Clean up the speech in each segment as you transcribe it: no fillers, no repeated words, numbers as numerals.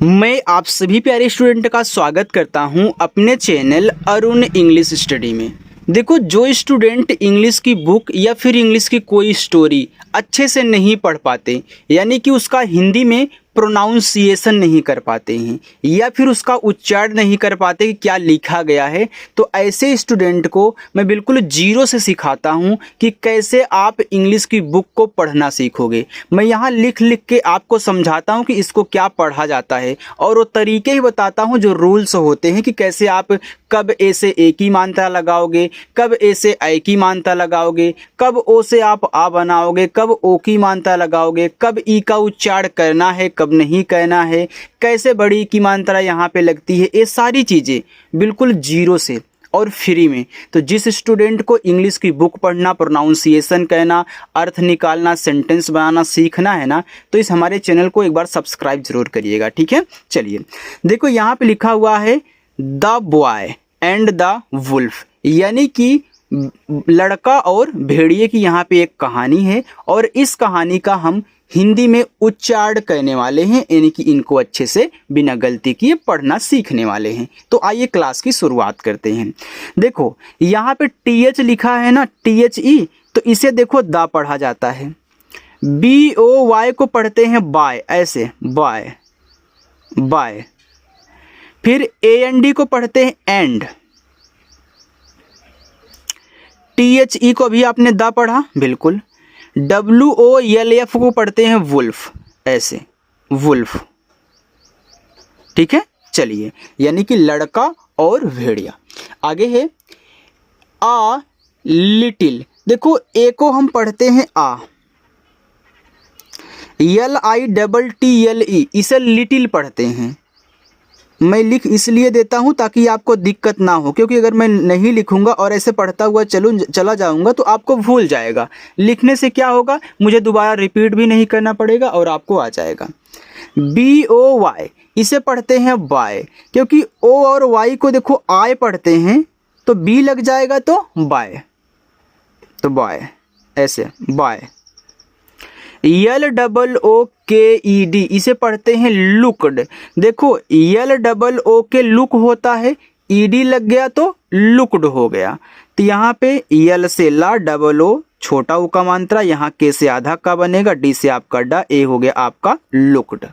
मैं आप सभी प्यारे स्टूडेंट का स्वागत करता हूं अपने चैनल अरुण इंग्लिश स्टडी में। देखो, जो स्टूडेंट इंग्लिश की बुक या फिर इंग्लिश की कोई स्टोरी अच्छे से नहीं पढ़ पाते, यानी कि उसका हिंदी में प्रोनाउंसिएशन नहीं कर पाते हैं या फिर उसका उच्चारण नहीं कर पाते कि क्या लिखा गया है, तो ऐसे स्टूडेंट को मैं बिल्कुल जीरो से सिखाता हूं कि कैसे आप इंग्लिश की बुक को पढ़ना सीखोगे। मैं यहाँ लिख लिख के आपको समझाता हूं कि इसको क्या पढ़ा जाता है और वो तरीके ही बताता हूं जो रूल्स होते हैं कि कैसे आप कब ए से ए की मात्रा लगाओगे, कब ए से ऐ की मात्रा लगाओगे, कब ओ से आप आ बनाओगे, कब ओ की मात्रा लगाओगे, कब ई का उच्चारण करना है, कब नहीं करना है, कैसे बड़ी की मात्रा यहाँ पे लगती है। ये सारी चीज़ें बिल्कुल जीरो से और फ्री में। तो जिस स्टूडेंट को इंग्लिश की बुक पढ़ना, प्रोनाउंसिएशन कहना, अर्थ निकालना, सेंटेंस बनाना सीखना है ना, तो इस हमारे चैनल को एक बार सब्सक्राइब जरूर करिएगा, ठीक है। चलिए देखो, यहाँ पे लिखा हुआ है the boy and the wolf, यानी कि लड़का और भेड़िए की यहाँ पे एक कहानी है और इस कहानी का हम हिंदी में उच्चारण करने वाले हैं, यानी कि इनको अच्छे से बिना गलती किए पढ़ना सीखने वाले हैं। तो आइए क्लास की शुरुआत करते हैं। देखो यहाँ पे TH लिखा है ना, THE, तो इसे देखो द पढ़ा जाता है। BOY को पढ़ते हैं बाय, ऐसे बाय बाय। फिर AND को पढ़ते हैं एंड। THE को भी आपने द पढ़ा, बिल्कुल। WOLF को पढ़ते हैं वुल्फ, ऐसे वुल्फ, ठीक है। चलिए, यानी कि लड़का और भेड़िया। आगे है आ लिटिल, देखो ए को हम पढ़ते हैं आ, LITTLE, इसे लिटिल पढ़ते हैं। मैं लिख इसलिए देता हूं ताकि आपको दिक्कत ना हो, क्योंकि अगर मैं नहीं लिखूंगा और ऐसे पढ़ता हुआ चला जाऊंगा तो आपको भूल जाएगा। लिखने से क्या होगा, मुझे दोबारा रिपीट भी नहीं करना पड़ेगा और आपको आ जाएगा। BOY, इसे पढ़ते हैं बाय, क्योंकि O और Y को देखो आय पढ़ते हैं तो B लग जाएगा तो बाय, तो बाय, ऐसे बाय। LOOKED, इसे पढ़ते हैं लुकड। देखो LOO लुक होता है, ED लग गया तो लुकड हो गया। तो यहाँ पे यल से ला, O छोटा ऊ का मात्रा, यहाँ के से आधा का बनेगा, D से आपका डा, ए हो गया आपका लुकड।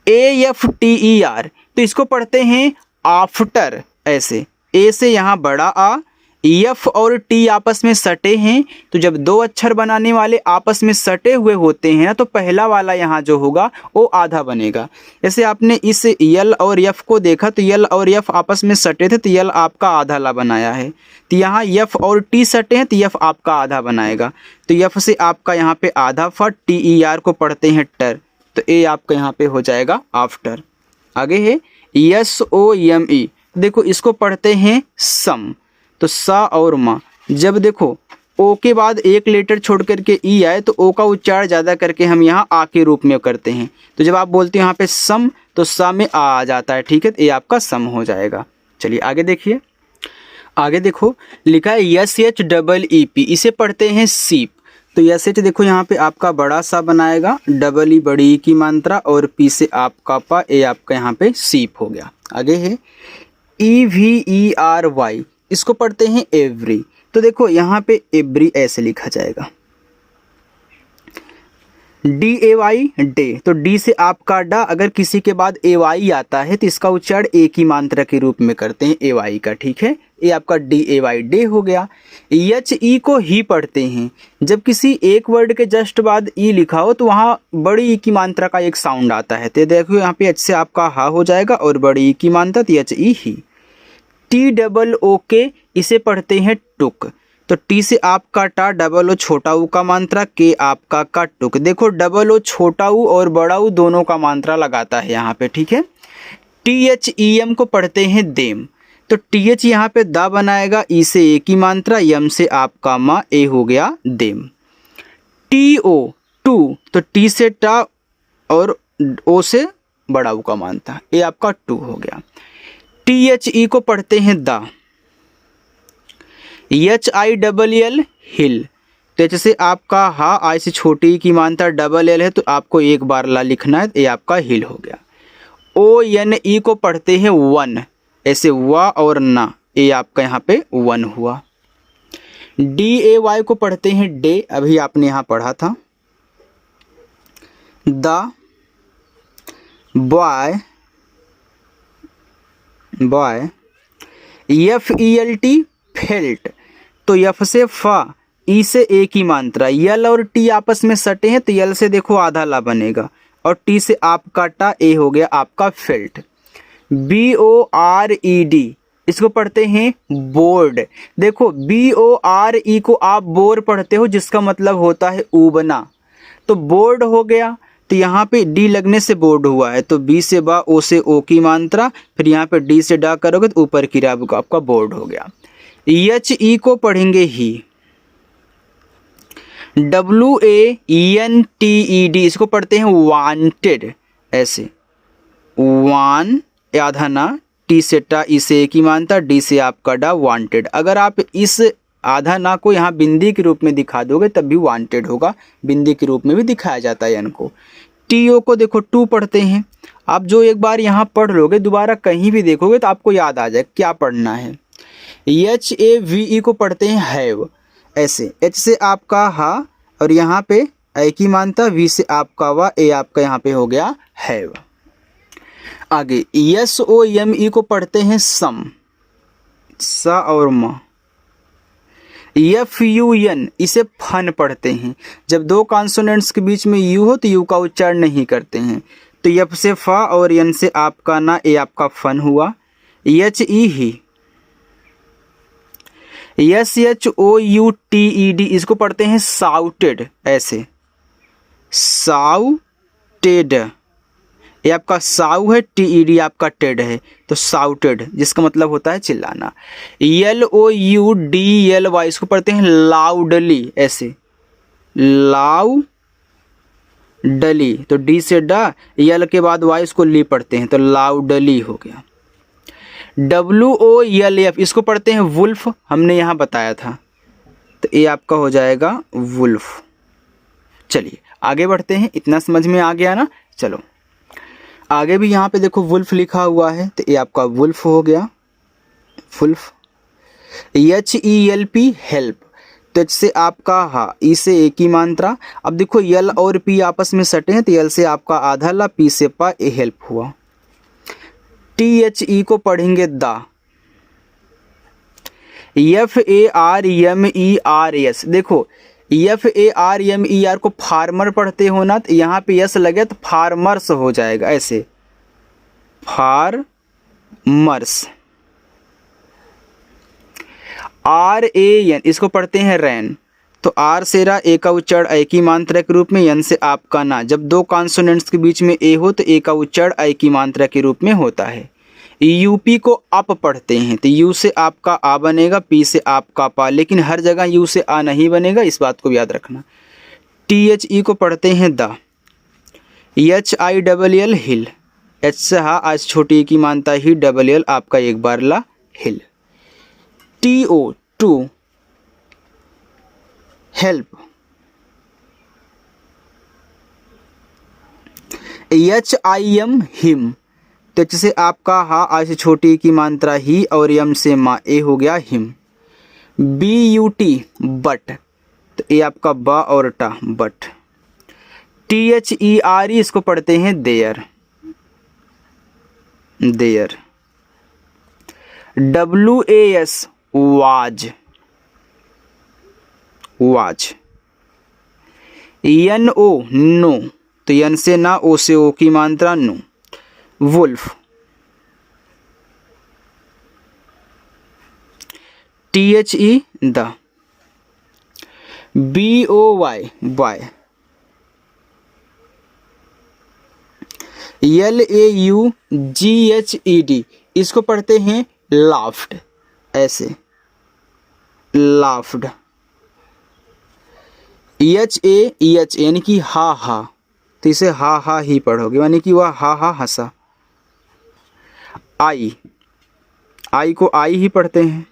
AFTER, तो इसको पढ़ते हैं आफ्टर, ऐसे ए से यहाँ बड़ा आ, F और T आपस में सटे हैं, तो जब दो अक्षर बनाने वाले आपस में सटे हुए होते हैं तो पहला वाला यहाँ जो होगा वो आधा बनेगा। जैसे आपने इस यल और F को देखा तो यल और F आपस में सटे थे तो यल आपका आधा ला बनाया है, तो यहाँ F और T सटे हैं तो F आपका आधा बनाएगा, तो F से आपका यहाँ पे आधा फट, TER को पढ़ते हैं टर, तो ए आपका यहाँ पे हो जाएगा आफ्टर। आगे है SOME, देखो इसको पढ़ते हैं सम, तो सा और मा। जब देखो ओ के बाद एक लेटर छोड़ करके ई आए तो ओ का उच्चारण ज़्यादा करके हम यहाँ आ के रूप में करते हैं, तो जब आप बोलते हैं यहाँ पे सम तो सा में आ जाता है, ठीक है, तो ये आपका सम हो जाएगा। चलिए आगे देखिए, आगे देखो लिखा है SHEEP, इसे पढ़ते हैं सीप, तो SH देखो यहाँ पे आपका बड़ा सा बनाएगा, डबल ई बड़ी ई की मात्रा और पी से आपका पा, ए आपका यहाँ पे सीप हो गया। आगे है EVERY, इसको पढ़ते हैं एवरी, तो देखो यहाँ पे एवरी ऐसे लिखा जाएगा। DAY डे, तो डी से आपका डा, अगर किसी के बाद AY आता है तो इसका उच्चारण ए की मात्रा के रूप में करते हैं, AY का, ठीक है। ये आपका DAY डे हो गया। HE को ही पढ़ते हैं, जब किसी एक वर्ड के जस्ट बाद ई लिखा हो तो वहाँ बड़ी ई की मात्रा का एक साउंड आता है, तो देखो यहाँ पे H से आपका हा हो जाएगा और बड़ी ई की मात्रा तो HE ही। TOOK, इसे पढ़ते हैं टुक, तो टी से आपका टा, O छोटा ऊ का मात्रा, के आपका का टुक। देखो O छोटा ऊ और बड़ा ऊ दोनों का मात्रा लगाता है यहाँ पे, ठीक है। THEM को पढ़ते हैं देम, तो TH यहाँ पे दा बनाएगा, ई से ए की मात्रा, यम से आपका मा, ए हो गया देम। TO टू, तो टी से टा और ओ से बड़ा ऊ का मात्रा, ए आपका टू हो गया। THE को पढ़ते हैं दा। HILL हिल, तो एच से आपका हा, आई से छोटी की मात्रा, डबल एल है तो आपको एक बार ला लिखना है, ये आपका हिल हो गया। ONE को पढ़ते हैं वन, ऐसे वा और ना, ये आपका यहाँ पे वन हुआ। DAY को पढ़ते हैं डे, अभी आपने यहाँ पढ़ा था। द बॉय FELT फेल्ट, तो यफ से फा, ई से ए की मात्रा, यल और टी आपस में सटे हैं तो यल से देखो आधा ला बनेगा और टी से आप काटा, ए हो गया आपका फेल्ट। BORED इसको पढ़ते हैं बोर्ड। देखो BORE को आप बोर पढ़ते हो जिसका मतलब होता है उबना, तो बोर्ड हो गया, तो यहाँ पे डी लगने से बोर्ड हुआ है, तो बी से बा, ओ से ओ की मात्रा, फिर यहाँ पे डी से डा करोगे तो ऊपर की राब का आपका बोर्ड हो गया। HE को पढ़ेंगे ही। WANTED इसको पढ़ते हैं वांटेड, ऐसे वान आधा ना, टी से टा, ई से ए की मात्रा, डी से आपका डा, वांटेड। अगर आप इस आधा ना को यहाँ बिंदी के रूप में दिखा दोगे तब भी वांटेड होगा, बिंदी के रूप में भी दिखाया जाता है एन को। TO को देखो टू पढ़ते हैं, आप जो एक बार यहाँ पढ़ लोगे दोबारा कहीं भी देखोगे तो आपको याद आ जाए क्या पढ़ना है। HAVE को पढ़ते हैं हैव, ऐसे H से आपका हा और यहाँ पे ए की मात्रा, V से आपका वा, ए आपका यहाँ पे हो गया हैव। आगे SOME को पढ़ते हैं सम, सा और म। FUN इसे फन पढ़ते हैं, जब दो कॉन्सोनेंट्स के बीच में यू हो तो यू का उच्चारण नहीं करते हैं, तो यफ से फा और यन से आपका ना, ए आपका फन हुआ। HE he. SHOUTED इसको पढ़ते हैं साउटेड, ऐसे साउटेड, ये आपका साउ है, TED आपका टेड है, तो साउटेड जिसका मतलब होता है चिल्लाना। LOUDLY इसको पढ़ते हैं लाउडली, ऐसे लाउडली, तो डी से डा, यल के बाद वाई इसको ली पढ़ते हैं, तो लाउडली हो गया। WOLF इसको पढ़ते हैं वुल्फ, हमने यहाँ बताया था, तो ये आपका हो जाएगा वुल्फ। चलिए आगे बढ़ते हैं, इतना समझ में आ गया ना। चलो आगे भी यहाँ पे देखो वुल्फ लिखा हुआ है, तो ये आपका वुल्फ हो गया, वुल्फ। HELP हेल्प, तो एच से आपका हा, ई से ए की मात्रा, अब देखो यल और पी आपस में सटे हैं तो यल से आपका आधा ला, पी से पा, ए हेल्प हुआ। THE को पढ़ेंगे दा। FARMERS देखो FARMER को फार्मर पढ़ते हो ना, तो यहाँ पे यस लगे तो फार्मर्स हो जाएगा, ऐसे फार्मर्स। RAN इसको पढ़ते हैं रैन, तो आर से रा, ए का उच्चारण ए की मात्रा के रूप में, यन से आपका ना, जब दो कॉन्सोनेंट्स के बीच में ए हो तो ए का उच्चारण ए की मात्रा के रूप में होता है। UP को अप पढ़ते हैं, तो यू से आपका आ बनेगा, पी से आपका पा, लेकिन हर जगह यू से आ नहीं बनेगा, इस बात को याद रखना। THE को पढ़ते हैं द। HILL हिल, एच से हा, आज छोटी की मानता ही, LL आपका एक बार ला, हिल। TO to help. HIM him, तो एच से आपका हा, आज छोटी की मात्रा ही और यम से मा, ए हो गया हिम। BUT बट, तो ए आपका बा और टा, बट। THERE इसको पढ़ते हैं there, there. WAS was, was. NO no, तो यन से ना, ओ से ओ की मात्रा, no, wolf. THE the. BOY boy. LAUGHED इसको पढ़ते हैं लाफ्ड, ऐसे लाफ्ड। HAEH यानी कि हा हा, तो इसे हा हा ही पढ़ोगे, यानी कि वह हा हा हंसा। आई को आई ही पढ़ते हैं।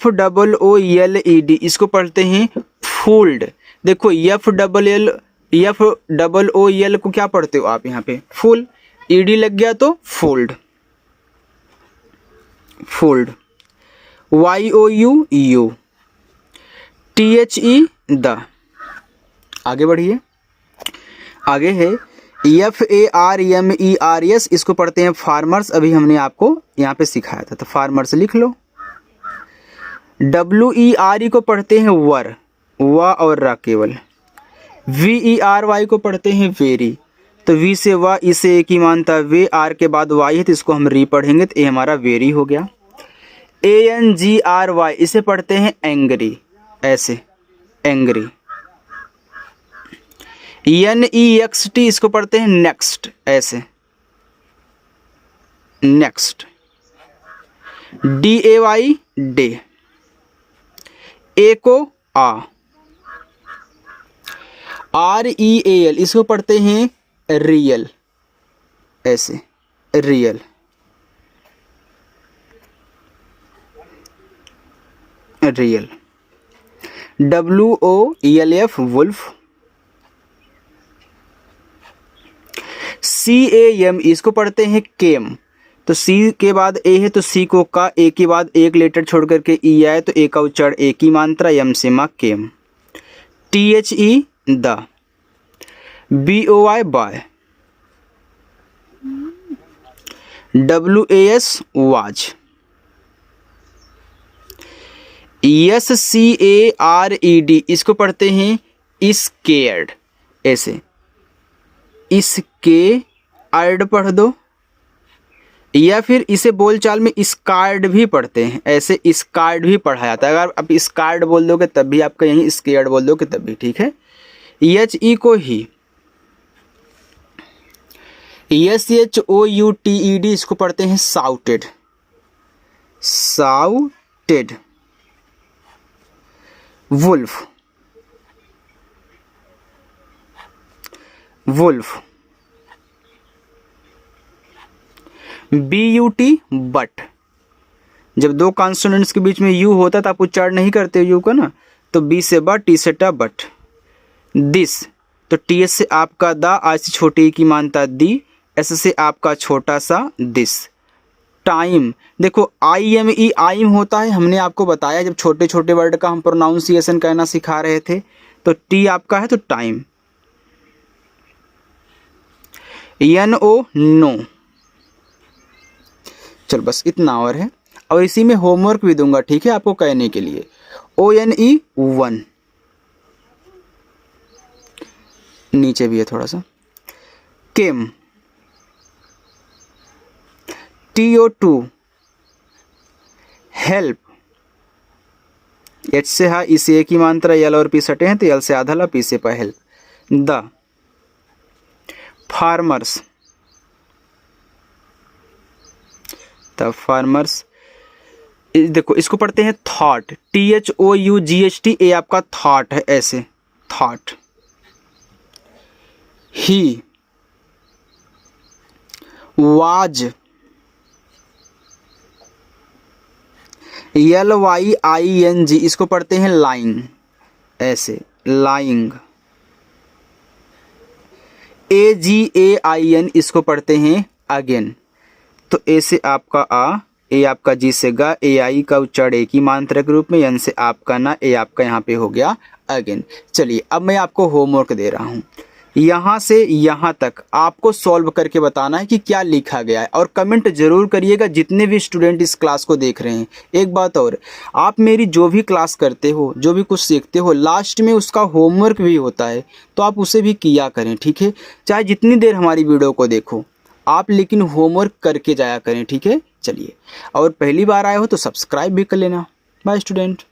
FOOLED इसको पढ़ते हैं फूल्ड। देखो FOOL को क्या पढ़ते हो आप यहाँ पे, फुल, ईडी लग गया तो fold, fold. YOU you, THE the. आगे बढ़िए, आगे है FARMERS, इसको पढ़ते हैं फार्मर्स। अभी हमने आपको यहाँ पे सिखाया था, तो फार्मर्स लिख लो। WERE को पढ़ते हैं वर, वा और रा केवल। VERY को पढ़ते हैं वेरी, तो वी से वा, इसे एक ही मानता, वे, आर के बाद वाई है तो इसको हम री पढ़ेंगे, तो ये हमारा वेरी हो गया। ANGRY इसे पढ़ते हैं एंग्री, ऐसे एंग्री। NEXT इसको पढ़ते हैं नेक्स्ट, ऐसे नेक्स्ट। DAY डे, ए को आ। REAL इसको पढ़ते हैं रियल, ऐसे real. Real. WOELF wolf. CAM इसको पढ़ते हैं केम, तो C के बाद A है तो C को का, A के बाद एक लेटर छोड़ करके E आए तो A का उच्चारण एक ही मात्रा, M से माँ came. THE the. BOY boy. WAS was. SCARED इसको पढ़ते हैं स्केयर्ड, ऐसे इसके अर्ड पढ़ दो, या फिर इसे बोलचाल में स्कार्ड भी पढ़ते हैं, ऐसे स्कार्ड भी पढ़ा जाता है। अगर आप स्कार्ड बोल दोगे तब भी आपका यहीं स्केयर्ड बोल दोगे तब भी ठीक है। HE को ही। SHOUTED इसको पढ़ते हैं shouted, shouted. Wolf, wolf. BUT but, जब दो कॉन्सोनेंट्स के बीच में यू होता तो आप उच्चारण नहीं करते यू का ना, तो बी से बट, टी से टा, बट। दिस, तो TS से आपका दा, आज से छोटी की मानता दी, ऐसे से आपका छोटा सा दिस। टाइम, देखो IME आइम होता है, हमने आपको बताया जब छोटे छोटे वर्ड का हम प्रोनाउंसिएशन कहना सिखा रहे थे, तो टी आपका है तो टाइम। NO no. चल बस इतना और है, और इसी में होमवर्क भी दूंगा ठीक है आपको कहने के लिए। ONE वन, नीचे भी है थोड़ा सा। केम। TO2 हेल्प, H से हा, इसे एक ही मात्रा, L और P सटे हैं तो L से आधा ला, P से पा, help. The. Farmers, the farmers. देखो इसको पढ़ते हैं थॉट, THOUGHT, ए आपका थॉट है, ऐसे थॉट। ही वाज, LYING इसको पढ़ते हैं लाइन, ऐसे लाइंग। AGAIN इसको पढ़ते हैं अगेन, तो ए से आपका आ, ए आपका जी से गा, AI का उच्चारण एक ही मात्रा के रूप में, एन से आपका ना, ए आपका यहाँ पे हो गया अगेन। चलिए अब मैं आपको होमवर्क दे रहा हूँ, यहाँ से यहाँ तक आपको सॉल्व करके बताना है कि क्या लिखा गया है, और कमेंट जरूर करिएगा जितने भी स्टूडेंट इस क्लास को देख रहे हैं। एक बात और, आप मेरी जो भी क्लास करते हो, जो भी कुछ सीखते हो, लास्ट में उसका होमवर्क भी होता है, तो आप उसे भी किया करें ठीक है। चाहे जितनी देर हमारी वीडियो को देखो आप, लेकिन होमवर्क करके जाया करें ठीक है। चलिए, और पहली बार आए हो तो सब्सक्राइब भी कर लेना। Bye student.